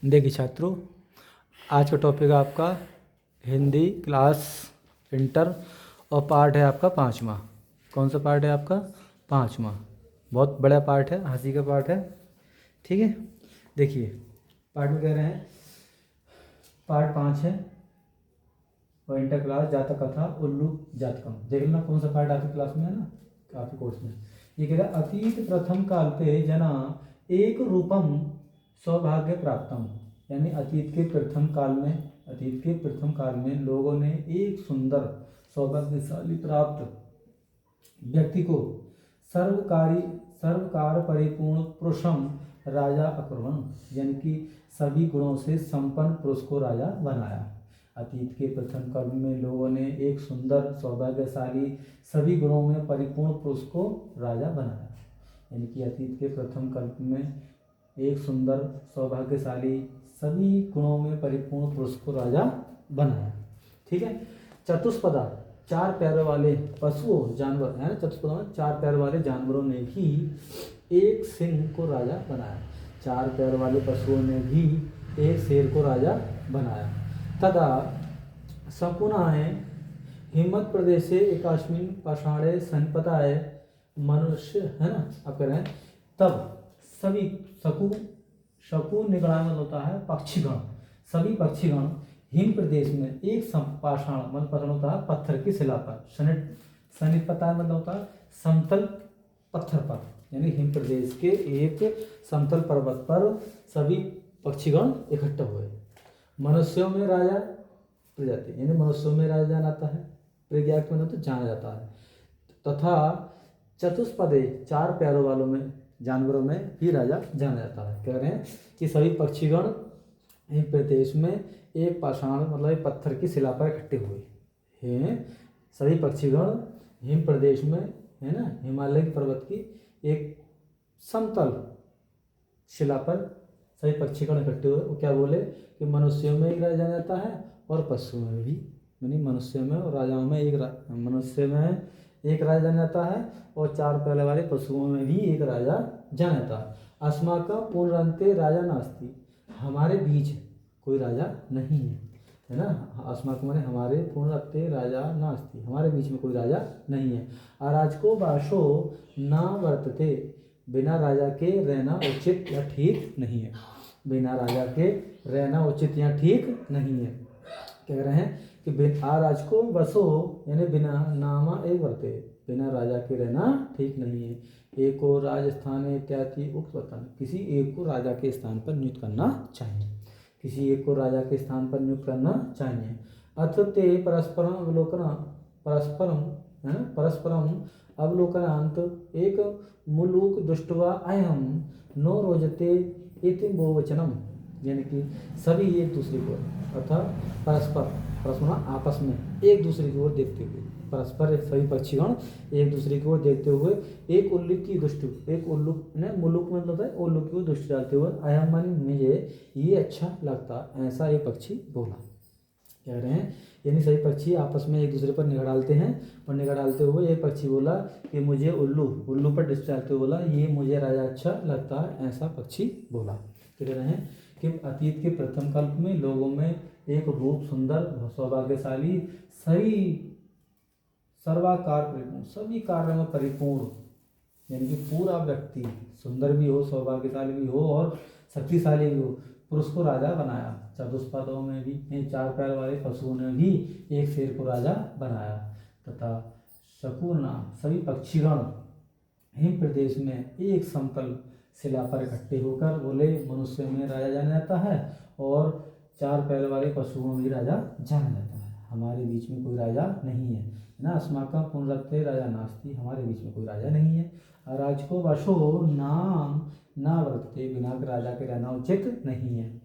देखिए छात्रों, आज का टॉपिक है आपका हिंदी क्लास इंटर और पार्ट है आपका 5वां। कौन सा पार्ट है आपका? 5वां। बहुत बड़ा पार्ट है, हंसी का पार्ट है। ठीक है, देखिए पार्ट में कह रहे हैं पार्ट 5 है और इंटर क्लास जातक कथा उल्लू जातकम। देख लेना कौन सा पार्ट आपकी क्लास में है ना, आपके कोर्स में। ये कह रहा है अतीत प्रथम काल पे जना एक रूपम सौभाग्य प्राप्तम, यानी अतीत के प्रथम काल में लोगों ने एक सुंदर सौभाग्यशाली प्राप्त व्यक्ति को सर्वकार परिपूर्ण पुरुषम राजा अकुर्वन, यानी कि सभी गुणों से संपन्न पुरुष को राजा बनाया। अतीत के प्रथम काल में लोगों ने एक सुंदर सौभाग्यशाली सभी गुणों में परिपूर्ण पुरुष को राजा बनाया, यानी कि अतीत के प्रथम काल में एक सुंदर सौभाग्यशाली सभी गुणों में परिपूर्ण पुरुष को राजा बनाया। ठीक है, चतुष्पदा 4 पैरों वाले पशुओं जानवर है ना, चतुष्पदा में 4 पैर वाले जानवरों ने भी एक सिंह को राजा बनाया। 4 पैर वाले पशुओं ने भी एक शेर को राजा बनाया। तदा शकुनाय हिम्मत प्रदेशे एकास्मिन् पाषाणे संपदाय मनुष्य है ना, अब कह रहे हैं तब सभी शकु निगड़ान होता है पक्षीगण, सभी पक्षीगण हिम प्रदेश में एक पाषाण मतलब पाषाण होता है पत्थर की शिला पर, सनिपता मतलब होता है समतल पत्थर पर, यानी हिम प्रदेश के एक समतल पर्वत पर सभी पक्षीगण इकट्ठा हुए। मनुष्यों में राजा प्रजाति, यानी मनुष्यों में राजा जाना आता है, प्रज्ञा के मतलब तो जाना जाता है। तथा चतुष्पदे 4 पैरों वालों में जानवरों में भी राजा जाना जाता है। कह रहे हैं कि सभी पक्षीगण हिम प्रदेश में एक पाषाण मतलब पत्थर की शिला पर इकट्ठे हुए हैं। सभी पक्षीगण हिम प्रदेश में है ना, हिमालय पर्वत की एक समतल शिला पर सभी पक्षीगण इकट्ठे हुए। वो क्या बोले कि मनुष्यों में एक राजा जाना जाता है और पशुओं में भी, यानी मनुष्यों में और राजाओं में मनुष्य में एक राजा जाना जाता है और 4 पैर वाले पशुओं में भी एक राजा जाना जाता है। अस्माकं पुनरन्ते राजा नास्ति, हमारे बीच कोई राजा नहीं है ना। अस्माकं माने हमारे, पुनरन्ते राजा नास्ति, हमारे बीच में कोई राजा नहीं है। अराजको वासो न वर्तते, बिना राजा के रहना उचित या ठीक नहीं है। बिना राजा के रहना उचित या ठीक नहीं है। कह रहे हैं कि अराजको वसो यानी बिना नामा एक वर्ते, बिना राजा के रहना ठीक नहीं है। एको राजस्थान इत्यादि उक्त वतन, किसी एक को राजा के स्थान पर नियुक्त करना चाहिए, किसी एक को राजा के स्थान पर नियुक्त करना चाहिए। अथ ते परस्परम अवलोकनांत एक मुलुक दृष्ट्वा अयम नो रोजते इति बहुवचनम, यानी कि सभी एक दूसरे को अर्थात परस्पर आपस में एक दूसरे की ओर देखते हुए, परस्पर सभी पक्षीगण एक दूसरे की ओर देखते हुए एक उल्लू की दृष्टि, एक उल्लू ने मुल्लुक में होता है उल्लू की ओर दृष्टि डालते हुए अयम मन मुझे ये अच्छा लगता, ऐसा एक पक्षी बोला। कह रहे हैं यानी सभी पक्षी आपस में एक दूसरे पर निगाह डालते हैं और निगाह डालते हुए एक पक्षी बोला कि मुझे उल्लू पर दृष्टि डालते हुए बोला ये मुझे राजा अच्छा लगता है, ऐसा पक्षी बोला। कह रहे हैं कि अतीत के प्रथम कल्प में लोगों में एक रूप सुंदर सौभाग्यशाली सर्वाकार परिपूर्ण, सभी कार्यों में परिपूर्ण, यानी कि पूरा व्यक्ति सुंदर भी हो, सौभाग्यशाली भी हो और शक्तिशाली भी हो, पुरुष को राजा बनाया। चतुष्पदों में भी 4 पैर वाले पशुओं ने भी एक शेर को राजा बनाया। तथा शकुना सभी पक्षीगण हिम प्रदेश में एक समतल शिला पर इकट्ठे होकर बोले मनुष्य में राजा जाना जाता है और 4 पैर वाले पशुओं में भी राजा जाना जाता है, हमारे बीच में कोई राजा नहीं है ना। अस्माकं पुनरन्ते राजा नास्ति, हमारे बीच में कोई राजा नहीं है। अराजको वशो नाम न वर्तते, बिना राजा के रहना उचित नहीं है।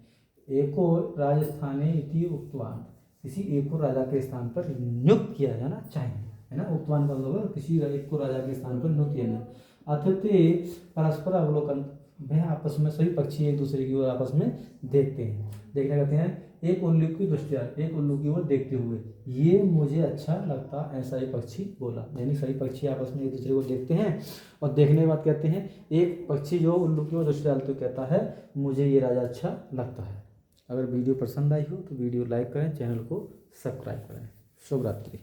एको राजस्थाने इति उक्तवान, किसी एक को राजा के स्थान पर नियुक्त किया जाना चाहिए, है ना। उक्तवान का मतलब किसी एक को राजा के स्थान पर नियुक्त किया जाए। अथते परस्पर अवलोकन, वह आपस में सभी पक्षी एक दूसरे की ओर आपस में देखते हैं, देखने कहते हैं एक उल्लू की दृष्टिया, एक उल्लू की ओर देखते हुए ये मुझे अच्छा लगता, ऐसा ही पक्षी बोला। यानी सभी पक्षी आपस में एक दूसरे को देखते हैं और देखने के बाद कहते हैं एक पक्षी जो उल्लू की ओर दृष्टि डालते हुए कहता है मुझे ये राजा अच्छा लगता है। अगर वीडियो पसंद आई हो तो वीडियो लाइक करें, चैनल को सब्सक्राइब करें। शुभ रात्रि।